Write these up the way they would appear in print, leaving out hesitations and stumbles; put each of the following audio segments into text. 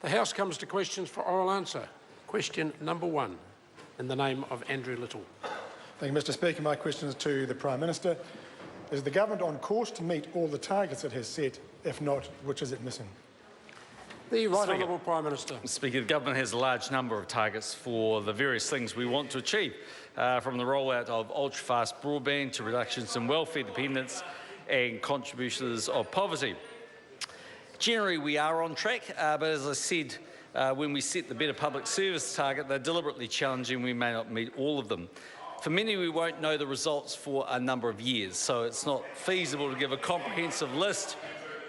The House comes to questions for oral answer. Question number 1, in the name of Andrew Little. Thank you, Mr Speaker. My question is to the Prime Minister. Is the government on course to meet all the targets it has set? If not, which is it missing? The Right Honourable Prime Minister. Mr Speaker, the government has a large number of targets for the various things we want to achieve, from the rollout of ultra-fast broadband to reductions in welfare dependence and contributions of poverty. Generally, we are on track, but as I said, when we set the better public service target, they're deliberately challenging. We may not meet all of them. For many, we won't know the results for a number of years, so it's not feasible to give a comprehensive list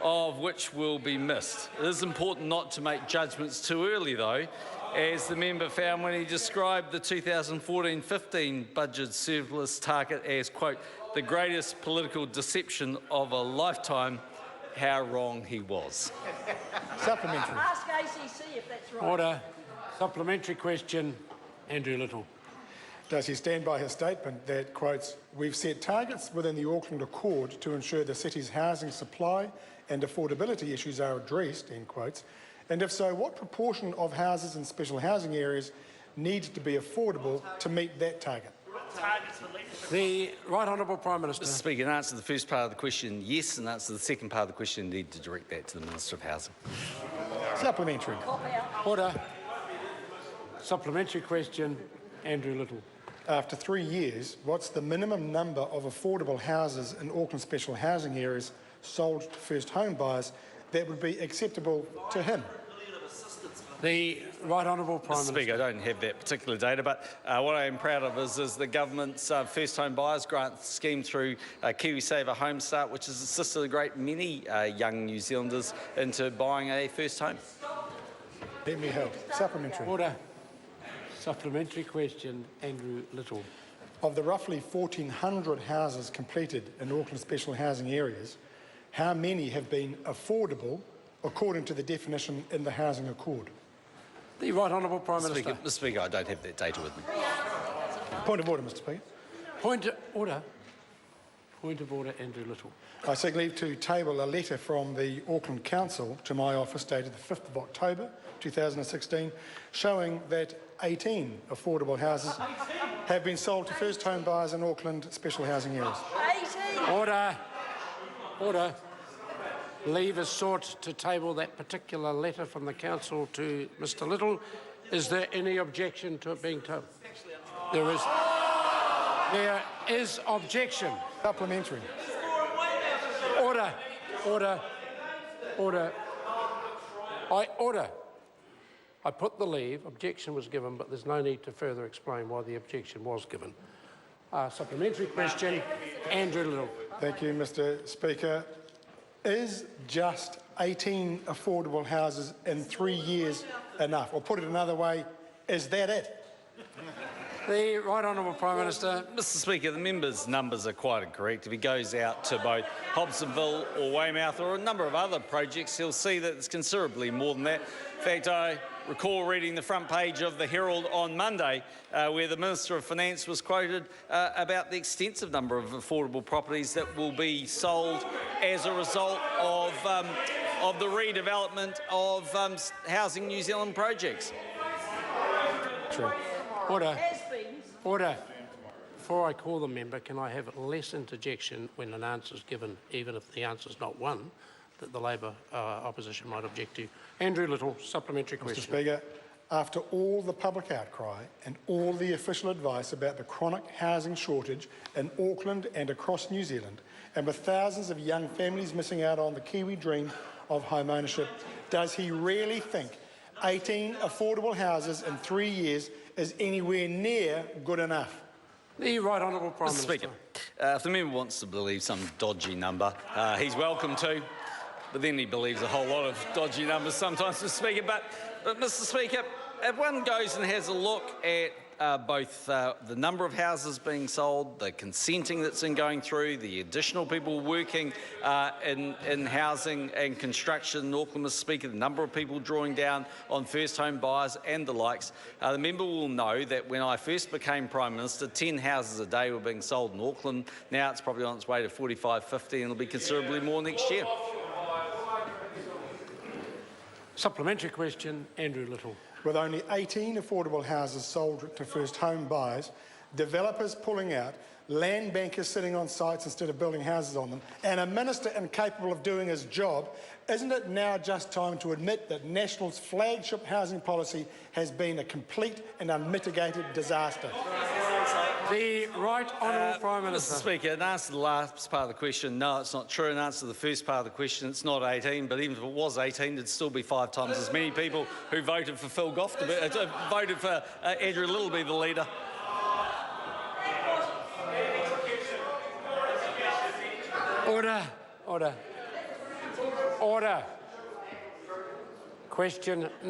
of which will be missed. It is important not to make judgments too early, though, as the member found when he described the 2014-15 budget surplus target as, quote, the greatest political deception of a lifetime. How wrong he was. Supplementary. Ask ACC if that's right. Order. Supplementary question, Andrew Little. Does he stand by his statement that, quotes, we've set targets within the Auckland Accord to ensure the city's housing supply and affordability issues are addressed, end quotes, and if so, what proportion of houses in special housing areas needs to be affordable to meet that target? The Right Honourable Prime Minister. Mr Speaker, in answer to the first part of the question, yes, and answer to the second part of the question, need to direct that to the Minister of Housing. Supplementary. Order. Supplementary question, Andrew Little. After 3 years, what's the minimum number of affordable houses in Auckland special housing areas sold to first home buyers that would be acceptable to him? The Right Honourable Prime Mr Minister. Speaker, I don't have that particular data, but what I am proud of is the government's first home buyers grant scheme through KiwiSaver Home Start, which has assisted a great many young New Zealanders into buying a first home. Let me help. Supplementary. Order. Supplementary question, Andrew Little. Of the roughly 1,400 houses completed in Auckland special housing areas, how many have been affordable according to the definition in the Housing Accord? The Right Honourable Prime Minister. Mr Speaker, I don't have that data with me. Point of order, Mr Speaker. Point of order. Point of order, Andrew Little. I seek leave to table a letter from the Auckland Council to my office dated the 5th of October 2016 showing that 18 affordable houses have been sold to first home buyers in Auckland special housing areas. 18. Order. Order. Leave is sought to table that particular letter from the Council to Mr Little. Is there any objection to it being tabled? There is. There is objection. Supplementary. Order. Order. Order. Order. I put the leave. Objection was given, but there's no need to further explain why the objection was given. Supplementary question, Andrew Little. Thank you, Mr Speaker. Is just 18 affordable houses in 3 years enough? Or put it another way, is that it? The Right Honourable Prime Minister. Mr Speaker, the member's numbers are quite incorrect. If he goes out to both Hobsonville or Weymouth or a number of other projects, he'll see that it's considerably more than that. In fact, I recall reading the front page of the Herald on Monday where the Minister of Finance was quoted about the extensive number of affordable properties that will be sold as a result of the redevelopment of Housing New Zealand projects. True. Order. Order. Before I call the member, can I have less interjection when an answer is given, even if the answer is not one, that the Labor opposition might object to? Andrew Little, supplementary question. Mr Speaker, after all the public outcry and all the official advice about the chronic housing shortage in Auckland and across New Zealand, and with thousands of young families missing out on the Kiwi dream of home ownership, does he really think 18 affordable houses in 3 years is anywhere near good enough? The Right Honourable Prime Mr Minister. Speaker, if the member wants to believe some dodgy number, he's welcome to, but then he believes a whole lot of dodgy numbers sometimes, Mr Speaker. But Mr Speaker, if one goes and has a look at both the number of houses being sold, the consenting that's been going through, the additional people working in housing and construction in Auckland, Mr Speaker, the number of people drawing down on first home buyers and the likes, the member will know that when I first became Prime Minister, 10 houses a day were being sold in Auckland. Now it's probably on its way to 45, 50 and it'll be considerably more next year. Supplementary question, Andrew Little. With only 18 affordable houses sold to first home buyers, developers pulling out, land bankers sitting on sites instead of building houses on them, and a minister incapable of doing his job, isn't it now just time to admit that National's flagship housing policy has been a complete and unmitigated disaster? The Right Honourable Prime Minister. Mr. Speaker, in answer to the last part of the question, no, it's not true. In answer to the first part of the question, it's not 18, but even if it was 18, it'd still be 5 times as many people who voted for Phil Goff, voted for Andrew Little to be the leader. Order. Order. Order. Question